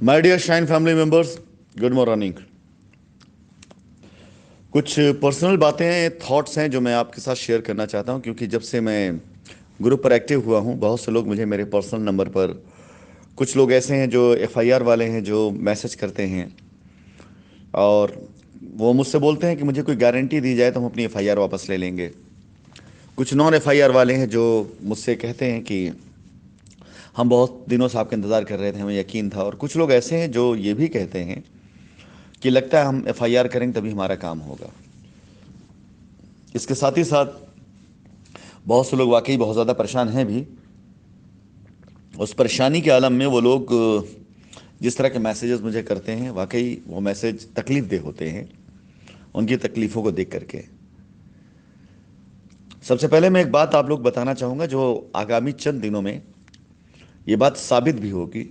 My dear shine family members, good morning. कुछ personal बातें, thoughts हैं जो मैं आपके साथ शेयर करना चाहता हूं, क्योंकि जब से मैं ग्रुप पर एक्टिव हुआ हूं, बहुत से लोग मुझे मेरे पर्सनल नंबर पर, कुछ लोग ऐसे हैं जो एफआईआर वाले हैं, जो मैसेज करते हैं और वो मुझसे बोलते हैं कि मुझे कोई गारंटी दी जाए तो हम अपनी एफआईआर वापस ले लेंगे। कुछ नॉन एफआईआर वाले हैं जो मुझसे कहते हैं कि हम बहुत दिनों से आपका इंतज़ार कर रहे थे, हमें यकीन था। और कुछ लोग ऐसे हैं जो ये भी कहते हैं कि लगता है हम एफआईआर करेंगे तभी हमारा काम होगा। इसके साथ ही साथ बहुत से लोग वाकई बहुत ज़्यादा परेशान हैं भी। उस परेशानी के आलम में वो लोग जिस तरह के मैसेजेस मुझे करते हैं, वाकई वो मैसेज तकलीफ दे होते हैं उनकी तकलीफ़ों को देख करके। सबसे पहले मैं एक बात आप लोग बताना चाहूँगा, जो आगामी चंद दिनों में ये बात साबित भी होगी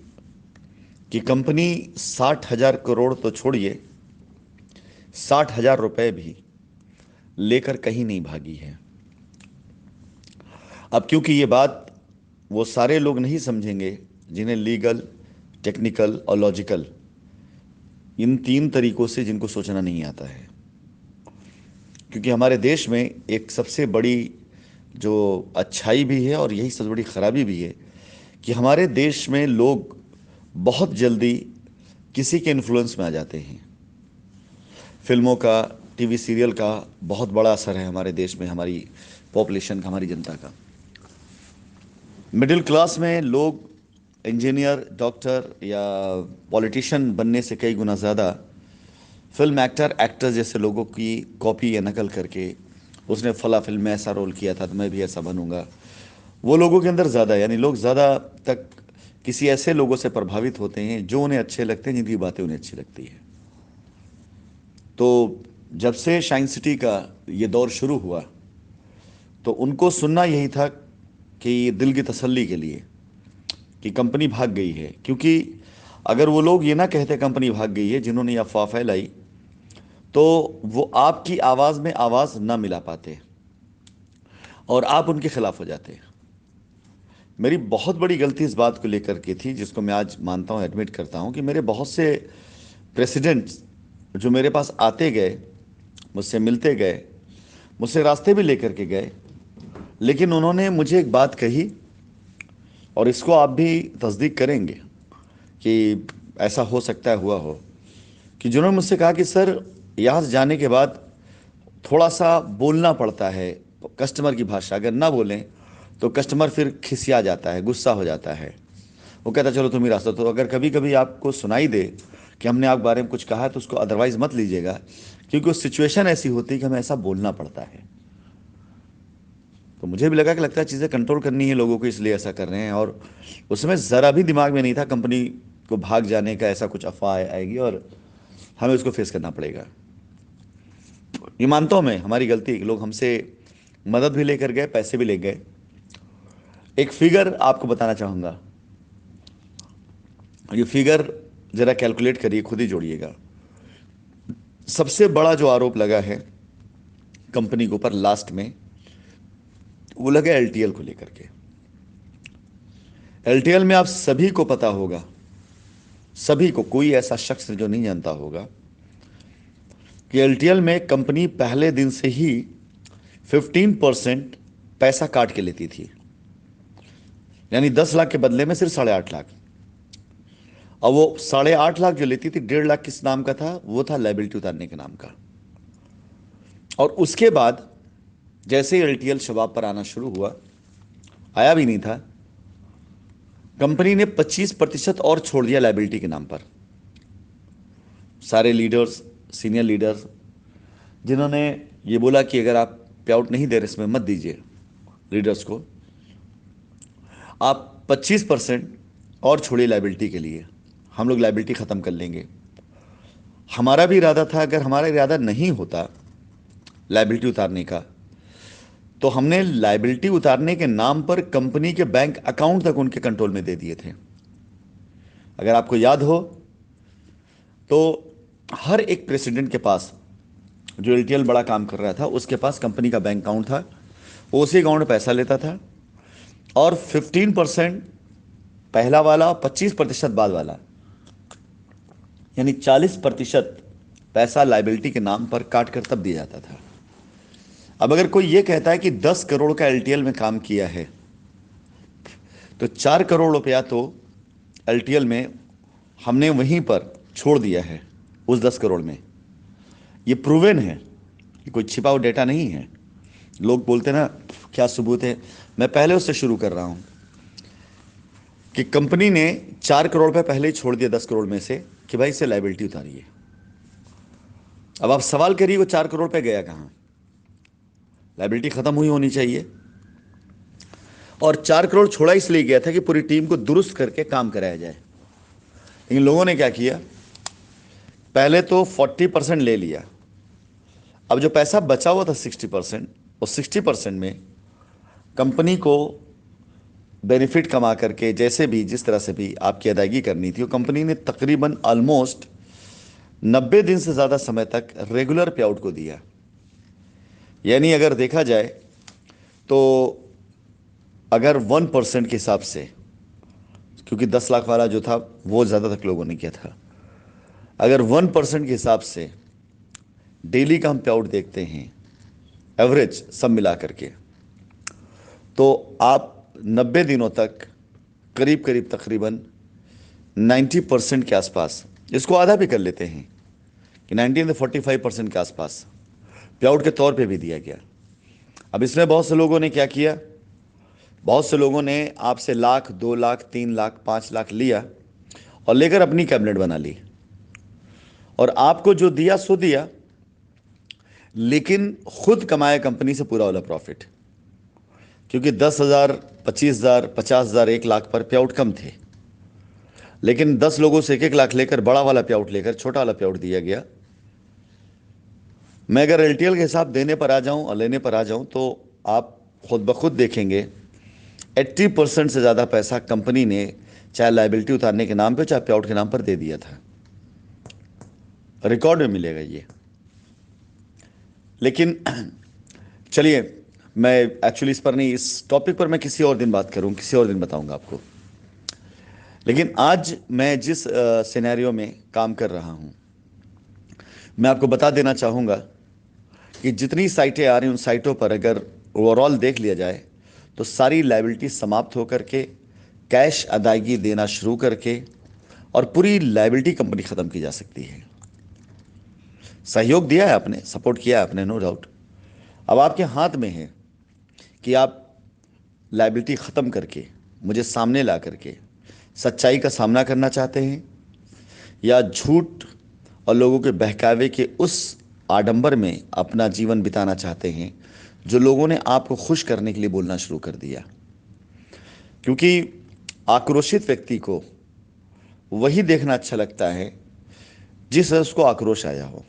कि कंपनी 60,000 करोड़ तो छोड़िए, 60,000 रुपये भी लेकर कहीं नहीं भागी है। अब क्योंकि ये बात वो सारे लोग नहीं समझेंगे जिन्हें लीगल, टेक्निकल और लॉजिकल, इन तीन तरीकों से जिनको सोचना नहीं आता है। क्योंकि हमारे देश में एक सबसे बड़ी जो अच्छाई भी है और यही सबसे बड़ी खराबी भी है कि हमारे देश में लोग बहुत जल्दी किसी के इन्फ्लुएंस में आ जाते हैं। फिल्मों का, टीवी सीरियल का बहुत बड़ा असर है हमारे देश में, हमारी पॉपुलेशन का, हमारी जनता का। मिडिल क्लास में लोग इंजीनियर, डॉक्टर या पॉलिटिशियन बनने से कई गुना ज़्यादा फिल्म एक्टर, एक्टर जैसे लोगों की कॉपी या नकल करके, उसने फला फिल्म में ऐसा रोल किया था तो मैं भी ऐसा बनूंगा, वो लोगों के अंदर ज़्यादा, यानी लोग ज़्यादा तक किसी ऐसे लोगों से प्रभावित होते हैं जो उन्हें अच्छे लगते हैं, जिनकी बातें उन्हें अच्छी लगती है। तो जब से शाइन सिटी का ये दौर शुरू हुआ तो उनको सुनना यही था कि दिल की तसल्ली के लिए कि कंपनी भाग गई है। क्योंकि अगर वो लोग ये ना कहते कंपनी भाग गई है, जिन्होंने ये अफवाह फैलाई, तो वो आपकी आवाज़ में आवाज़ ना मिला पाते और आप उनके खिलाफ हो जाते। मेरी बहुत बड़ी गलती इस बात को लेकर के थी, जिसको मैं आज मानता हूँ, एडमिट करता हूँ, कि मेरे बहुत से प्रेसिडेंट्स जो मेरे पास आते गए, मुझसे मिलते गए, मुझसे रास्ते भी लेकर के गए, लेकिन उन्होंने मुझे एक बात कही, और इसको आप भी तस्दीक करेंगे कि ऐसा हो सकता है हुआ हो, कि जिन्होंने मुझसे कहा कि सर, यहाँ से जाने के बाद थोड़ा सा बोलना पड़ता है कस्टमर की भाषा, अगर ना बोलें तो कस्टमर फिर खिसिया जाता है, गुस्सा हो जाता है। वो कहता चलो तुम ही रास्ता। तो अगर कभी कभी आपको सुनाई दे कि हमने आपके बारे में कुछ कहा है तो उसको अदरवाइज मत लीजिएगा, क्योंकि उस सिचुएशन ऐसी होती है कि हमें ऐसा बोलना पड़ता है। तो मुझे भी लगा कि लगता है चीज़ें कंट्रोल करनी है लोगों को, इसलिए ऐसा कर रहे हैं। और उस समय ज़रा भी दिमाग में नहीं था कंपनी को भाग जाने का, ऐसा कुछ अफवाह आएगी और हमें उसको फेस करना पड़ेगा। ये मानता हूँ मैं, हमारी गलती है कि लोग हमसे मदद भी लेकर गए, पैसे भी ले गए। एक फिगर आपको बताना चाहूँगा, ये फिगर ज़रा कैलकुलेट करिए, खुद ही जोड़िएगा। सबसे बड़ा जो आरोप लगा है कंपनी के ऊपर लास्ट में, वो लगा एलटीएल को लेकर के। एलटीएल में आप सभी को पता होगा, सभी को, कोई ऐसा शख्स जो नहीं जानता होगा कि एलटीएल में कंपनी पहले दिन से ही 15% पैसा काट के लेती थी। यानी 10 लाख के बदले में सिर्फ 8.5 लाख। अब वो 8.5 लाख जो लेती थी, 1.5 लाख किस नाम का था? वो था लाइबिलिटी उतारने के नाम का। और उसके बाद जैसे ही एलटीएल शबाब पर आना शुरू हुआ, आया भी नहीं था, कंपनी ने 25% और छोड़ दिया लाइबिलिटी के नाम पर। सारे लीडर्स, सीनियर लीडर्स, जिन्होंने ये बोला कि अगर आप पे आउट नहीं दे रहे इसमें मत दीजिए लीडर्स को, आप 25% और छोड़िए लाइबिलिटी के लिए, हम लोग लाइबिलिटी ख़त्म कर लेंगे। हमारा भी इरादा था, अगर हमारा इरादा नहीं होता लाइबिलिटी उतारने का, तो हमने लाइबिलिटी उतारने के नाम पर कंपनी के बैंक अकाउंट तक उनके कंट्रोल में दे दिए थे। अगर आपको याद हो तो हर एक प्रेसिडेंट के पास, जो एलटीएल बड़ा काम कर रहा था, उसके पास कंपनी का बैंक अकाउंट था, वो उसी अकाउंट में पैसा लेता था और 15% पहला वाला, 25% बाद वाला, यानी 40% पैसा लाइबिलिटी के नाम पर काट कर तब दिया जाता था। अब अगर कोई ये कहता है कि 10 करोड़ का एलटीएल में काम किया है, तो 4 करोड़ रुपया तो एलटीएल में हमने वहीं पर छोड़ दिया है उस 10 करोड़ में। ये प्रूवन है, ये कोई छिपा हुआ डेटा नहीं है। लोग बोलते ना क्या सबूत है, मैं पहले उससे शुरू कर रहा हूं कि कंपनी ने 4 करोड़ रुपए पहले ही छोड़ दिया 10 करोड़ में से कि भाई इससे लाइबिलिटी उतारिए। अब आप सवाल करिए वो 4 करोड़ रुपए गया कहां? लाइबिलिटी खत्म हुई होनी चाहिए। और 4 करोड़ छोड़ा इसलिए गया था कि पूरी टीम को दुरुस्त करके काम कराया जाए। लेकिन लोगों ने क्या किया, पहले तो 40% ले लिया। अब जो पैसा बचा हुआ था 60%, और 60% में कंपनी को बेनिफिट कमा करके जैसे भी जिस तरह से भी आपकी अदायगी करनी थी, वो कंपनी ने तकरीबन ऑलमोस्ट 90 दिन से ज़्यादा समय तक रेगुलर पे आउट को दिया। यानी अगर देखा जाए तो अगर 1% के हिसाब से, क्योंकि 10 लाख वाला जो था वो ज़्यादा तक लोगों ने किया था, अगर 1% के हिसाब से डेली का हम पे आउट देखते हैं एवरेज सब मिला करके, तो आप 90 दिनों तक करीब करीब तकरीबन 90% के आसपास, इसको आधा भी कर लेते हैं कि 90 से 45% के आसपास पे आउट के तौर पे भी दिया गया। अब इसमें बहुत से लोगों ने क्या किया, बहुत से लोगों ने आपसे लाख, 2 लाख, 3 लाख, 5 लाख लिया और लेकर अपनी कैबिनेट बना ली, और आपको जो दिया सो दिया, लेकिन खुद कमाया कंपनी से पूरा वाला प्रॉफिट। क्योंकि 10,000, 25,000, 50,000, 1 लाख पर पे आउट कम थे, लेकिन 10 लोगों से 1-1 लाख लेकर बड़ा वाला पे आउट लेकर छोटा वाला पे आउट दिया गया। मैं अगर एलटीएल के हिसाब देने पर आ जाऊं और लेने पर आ जाऊं तो आप खुद ब खुद देखेंगे 80% से ज़्यादा पैसा कंपनी ने चाहे लाइबिलिटी उतारने के नाम पे चाहे पे आउट के नाम पर दे दिया था। रिकॉर्ड में मिलेगा ये। लेकिन चलिए, मैं एक्चुअली इस पर नहीं, इस टॉपिक पर मैं किसी और दिन बात करूं, किसी और दिन बताऊंगा आपको। लेकिन आज मैं जिस सिनेरियो में काम कर रहा हूं, मैं आपको बता देना चाहूँगा कि जितनी साइटें आ रही हैं उन साइटों पर अगर ओवरऑल देख लिया जाए तो सारी लाइबिलिटी समाप्त होकर के कैश अदायगी देना शुरू करके और पूरी लाइबिलिटी कंपनी ख़त्म की जा सकती है। सहयोग दिया है आपने, सपोर्ट किया है आपने, नो डाउट। अब आपके हाथ में है कि आप लाइबिलिटी ख़त्म करके मुझे सामने ला करके सच्चाई का सामना करना चाहते हैं, या झूठ और लोगों के बहकावे के उस आडंबर में अपना जीवन बिताना चाहते हैं जो लोगों ने आपको खुश करने के लिए बोलना शुरू कर दिया। क्योंकि आक्रोशित व्यक्ति को वही देखना अच्छा लगता है जिस उसको आक्रोश आया हो।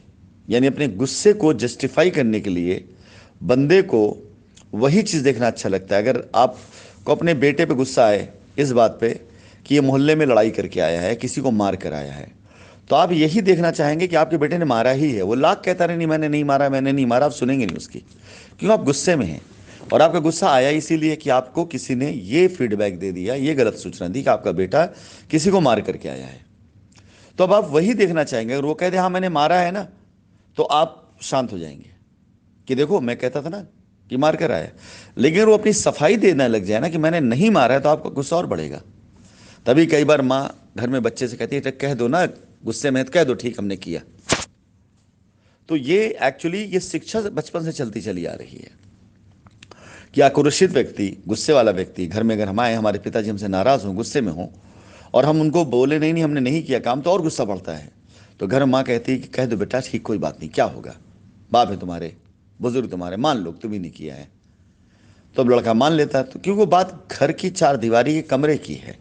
यानी अपने गुस्से को जस्टिफाई करने के लिए बंदे को वही चीज़ देखना अच्छा लगता है। अगर आपको अपने बेटे पे गुस्सा आए इस बात पे कि ये मोहल्ले में लड़ाई करके आया है, किसी को मार कर आया है, तो आप यही देखना चाहेंगे कि आपके बेटे ने मारा ही है। वो लाख कहता रहे नहीं मैंने नहीं मारा, मैंने नहीं मारा, आप सुनेंगे नहीं उसकी, क्यों? आप गुस्से में हैं। और आपका गुस्सा आया इसीलिए कि आपको किसी ने ये फीडबैक दे दिया, ये गलत सूचना दी कि आपका बेटा किसी को मार करके आया है। तो अब आप वही देखना चाहेंगे। अगर वो कहते हाँ मैंने मारा है ना, तो आप शांत हो जाएंगे कि देखो मैं कहता था ना कि मार कर आया। लेकिन वो अपनी सफाई देने लग जाए ना कि मैंने नहीं मारा है, तो आपका गुस्सा और बढ़ेगा। तभी कई बार माँ घर में बच्चे से कहती है कह दो ना, गुस्से में कह दो ठीक हमने किया। तो ये एक्चुअली ये शिक्षा बचपन से चलती चली आ रही है कि आक्रोशित व्यक्ति, गुस्से वाला व्यक्ति घर में अगर हम आए, हमारे पिताजी हमसे नाराज हों, गुस्से में हों, और हम उनको बोले नहीं नहीं हमने नहीं किया काम, तो और गुस्सा बढ़ता है। तो घर में माँ कहती है कि कह दो बेटा ठीक, कोई बात नहीं, क्या होगा, बाप है तुम्हारे, बुजुर्ग तुम्हारे, मान लो तुम ही नहीं किया है। तो अब लड़का मान लेता है, तो क्योंकि वो बात घर की चार दीवारी के कमरे की है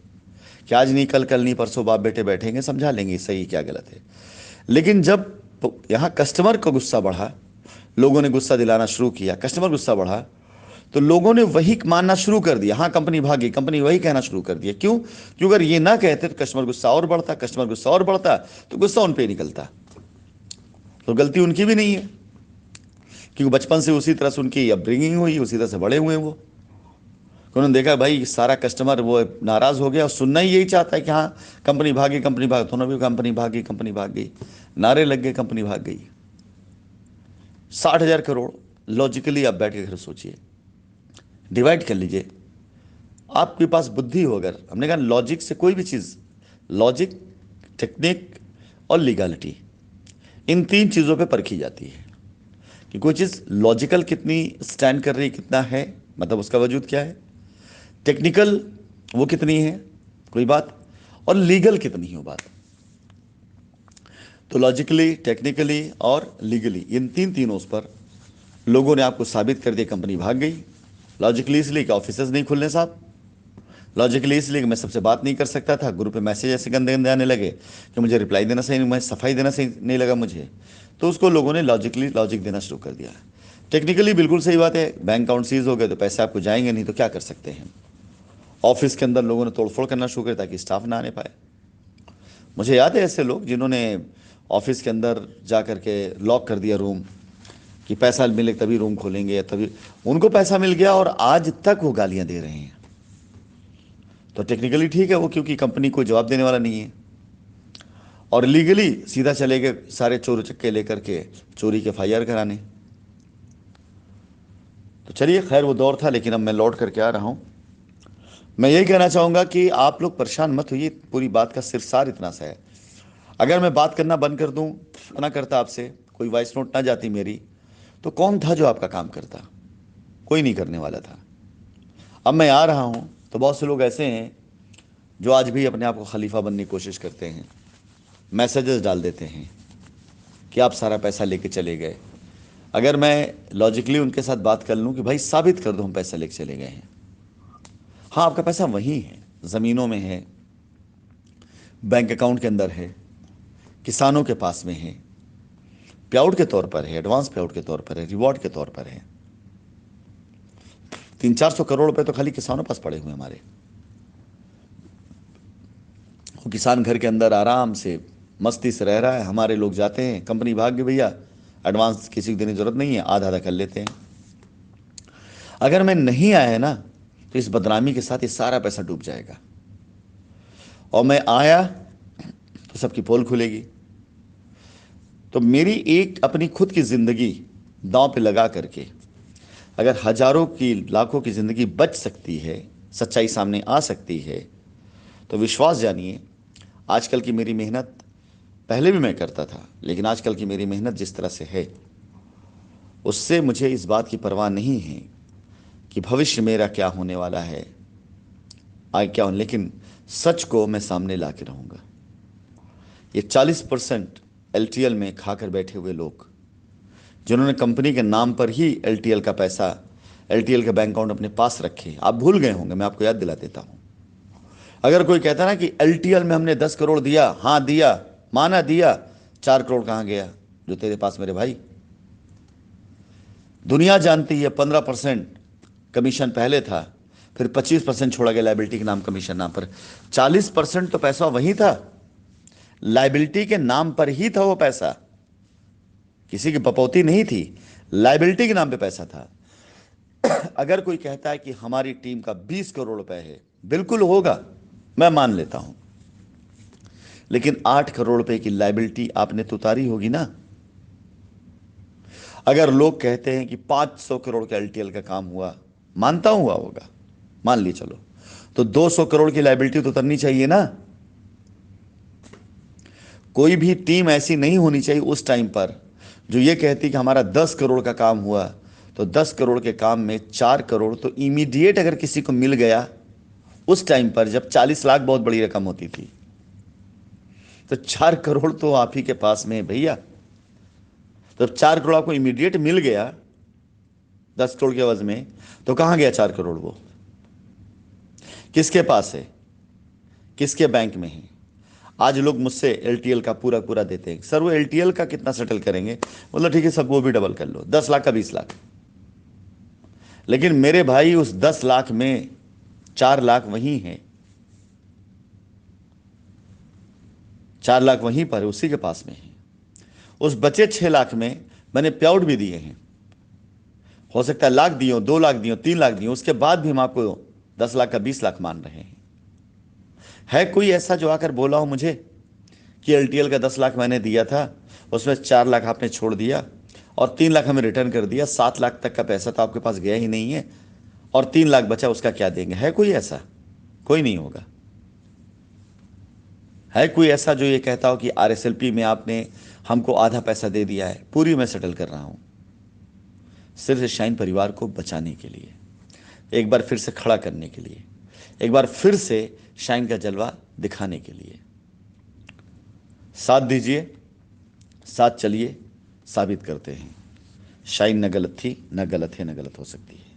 कि आज नहीं कल, कल नहीं परसों बाप बेटे बैठेंगे, समझा लेंगे सही क्या गलत है। लेकिन जब यहाँ कस्टमर का गुस्सा बढ़ा, लोगों ने गुस्सा दिलाना शुरू किया, कस्टमर गुस्सा बढ़ा, तो लोगों ने वही मानना शुरू कर दिया। हाँ कंपनी भागी, कंपनी वही कहना शुरू कर दिया। क्यों? क्योंकि अगर ये ना कहते तो कस्टमर गुस्सा और बढ़ता, कस्टमर गुस्सा और बढ़ता, तो गुस्सा उन पे ही निकलता। तो गलती उनकी भी नहीं है, क्योंकि बचपन से उसी तरह से उनकी अपब्रिंगिंग हुई, उसी तरह से बड़े हुए वो। उन्होंने देखा भाई सारा कस्टमर वो नाराज हो गया और सुनना ही यही चाहता है कि हाँ कंपनी भागी, कंपनी भाग, तो उन्होंने भी कंपनी भागी, कंपनी भाग गई, नारे लग गए, कंपनी भाग गई। 60,000 करोड़। लॉजिकली आप बैठ के घर सोचिए, डिवाइड कर लीजिए। आपके पास बुद्धि हो, अगर हमने कहा लॉजिक से कोई भी चीज़, लॉजिक, टेक्निक और लीगलिटी, इन तीन चीज़ों पे परखी जाती है कि कोई चीज़ लॉजिकल कितनी स्टैंड कर रही है, कितना है, मतलब उसका वजूद क्या है, टेक्निकल वो कितनी है कोई बात, और लीगल कितनी है वो बात। तो लॉजिकली, टेक्निकली और लीगली, इन तीनों पर लोगों ने आपको साबित कर दिया, कंपनी भाग गई। लॉजिकली इसलिए कि ऑफिसेज नहीं खुलने साहब, लॉजिकली इसलिए कि मैं सबसे बात नहीं कर सकता था, ग्रुप पे मैसेज ऐसे गंदे गंदे आने लगे कि मुझे रिप्लाई देना सही नहीं, मैं सफाई देना सही नहीं लगा मुझे, तो उसको लोगों ने लॉजिकली लॉजिक देना शुरू कर दिया। टेक्निकली बिल्कुल सही बात है, बैंक अकाउंट सीज हो गए तो पैसे आपको जाएंगे नहीं, तो क्या कर सकते हैं। ऑफिस के अंदर लोगों ने तोड़फोड़ करना शुरू कर ताकि स्टाफ ना आने पाए। मुझे याद है ऐसे लोग जिन्होंने ऑफिस के अंदर जा करके लॉक कर दिया रूम कि पैसा मिले तभी रूम खोलेंगे, या तभी उनको पैसा मिल गया और आज तक वो गालियां दे रहे हैं। तो टेक्निकली ठीक है वो, क्योंकि कंपनी को जवाब देने वाला नहीं है। और लीगली सीधा चले गए सारे चोर चक्के लेकर के चोरी के FIR कराने। तो चलिए खैर वो दौर था, लेकिन अब मैं लौट करके आ रहा हूं। मैं यही कहना चाहूंगा कि आप लोग परेशान मत होइए, पूरी बात का सिरसार इतना सा है। अगर मैं बात करना बंद कर दूं, ना करता आपसे, कोई वॉइस नोट ना जाती मेरी, तो कौन था जो आपका काम करता? कोई नहीं करने वाला था। अब मैं आ रहा हूं तो बहुत से लोग ऐसे हैं जो आज भी अपने आप को खलीफा बनने की कोशिश करते हैं, मैसेजेस डाल देते हैं कि आप सारा पैसा लेके चले गए। अगर मैं लॉजिकली उनके साथ बात कर लूं कि भाई साबित कर दो हम पैसा लेके चले गए हैं, हाँ आपका पैसा वहीं है, ज़मीनों में है, बैंक अकाउंट के अंदर है, किसानों के पास में है, पे आउट के तौर पर है, एडवांस पे आउट के तौर पर है, रिवॉर्ड के तौर पर है। 300-400 करोड़ रुपए तो खाली किसानों पास पड़े हुए हमारे। वो किसान घर के अंदर आराम से मस्ती से रह रहा है, हमारे लोग जाते हैं, कंपनी भाग गई भैया, एडवांस किसी को देने की जरूरत नहीं है, आधा आधा कर लेते हैं। अगर मैं नहीं आया ना तो इस बदनामी के साथ ये सारा पैसा डूब जाएगा, और मैं आया तो सबकी पोल खुलेगी। तो मेरी एक अपनी खुद की जिंदगी दांव पे लगा करके अगर हजारों की, लाखों की जिंदगी बच सकती है, सच्चाई सामने आ सकती है, तो विश्वास जानिए आजकल की मेरी मेहनत, पहले भी मैं करता था, लेकिन आजकल की मेरी मेहनत जिस तरह से है, उससे मुझे इस बात की परवाह नहीं है कि भविष्य मेरा क्या होने वाला है, आगे क्या हो, लेकिन सच को मैं सामने ला के रहूँगा। ये 40% LTL में खाकर बैठे हुए लोग, जिन्होंने कंपनी के नाम पर ही LTL का पैसा, LTL के बैंक अकाउंट अपने पास रखे, आप भूल गए होंगे, मैं आपको याद दिला देता हूँ। अगर कोई कहता ना कि LTL में हमने 10 करोड़ दिया, हाँ दिया, माना दिया, 4 करोड़ कहाँ गया जो तेरे पास मेरे भाई? दुनिया जानती है 15% कमीशन पहले था, फिर 25% छोड़ा गया लाइबिलिटी के नाम, कमीशन नाम पर। 40% तो पैसा वही था, लाइबिलिटी के नाम पर ही था वो पैसा, किसी की बपौती नहीं थी, लाइबिलिटी के नाम पे पैसा था। अगर कोई कहता है कि हमारी टीम का 20 करोड़ रुपए है, बिल्कुल होगा, मैं मान लेता हूं, लेकिन 8 करोड़ रुपए की लाइबिलिटी आपने तो उतारी होगी ना। अगर लोग कहते हैं कि 500 करोड़ का LTL का काम हुआ, मानता हूं हुआ होगा, मान ली चलो, तो 200 करोड़ की लाइबिलिटी तो उतरनी चाहिए ना। कोई भी टीम ऐसी नहीं होनी चाहिए उस टाइम पर जो ये कहती कि हमारा 10 करोड़ का काम हुआ, तो 10 करोड़ के काम में 4 करोड़ तो इमीडिएट अगर किसी को मिल गया उस टाइम पर, जब 40 लाख बहुत बड़ी रकम होती थी, तो 4 करोड़ तो आप ही के पास में है भैया। तो जब 4 करोड़ आपको इमीडिएट मिल गया 10 करोड़ के एवज में, तो कहां गया 4 करोड़? वो किसके पास है, किसके बैंक में है? आज लोग मुझसे LTL का पूरा पूरा देते हैं, सर वो LTL का कितना सेटल करेंगे? मतलब ठीक है सब वो भी डबल कर लो, 10 लाख का 20 लाख, लेकिन मेरे भाई उस 10 लाख में 4 लाख वहीं है, 4 लाख वहीं पर है, उसी के पास में है। उस बचे 6 लाख में मैंने पे आउट भी दिए हैं, हो सकता है लाख दिए, 2 लाख दिए, 3 लाख दिए, उसके बाद भी हम आपको 10 लाख का 20 लाख मान रहे हैं। है कोई ऐसा जो आकर बोला हो मुझे कि एलटीएल का 10 लाख मैंने दिया था, उसमें 4 लाख आपने छोड़ दिया और 3 लाख हमें रिटर्न कर दिया, 7 लाख तक का पैसा तो आपके पास गया ही नहीं है और 3 लाख बचा, उसका क्या देंगे? है कोई ऐसा? कोई नहीं होगा। है कोई ऐसा जो ये कहता हो कि आरएसएलपी में आपने हमको आधा पैसा दे दिया है? पूरी मैं सेटल कर रहा हूं, सिर्फ शाइन परिवार को बचाने के लिए, एक बार फिर से खड़ा करने के लिए, एक बार फिर से शाइन का जलवा दिखाने के लिए। साथ दीजिए, साथ चलिए, साबित करते हैं शाइन न गलत थी, न गलत है, न गलत हो सकती है।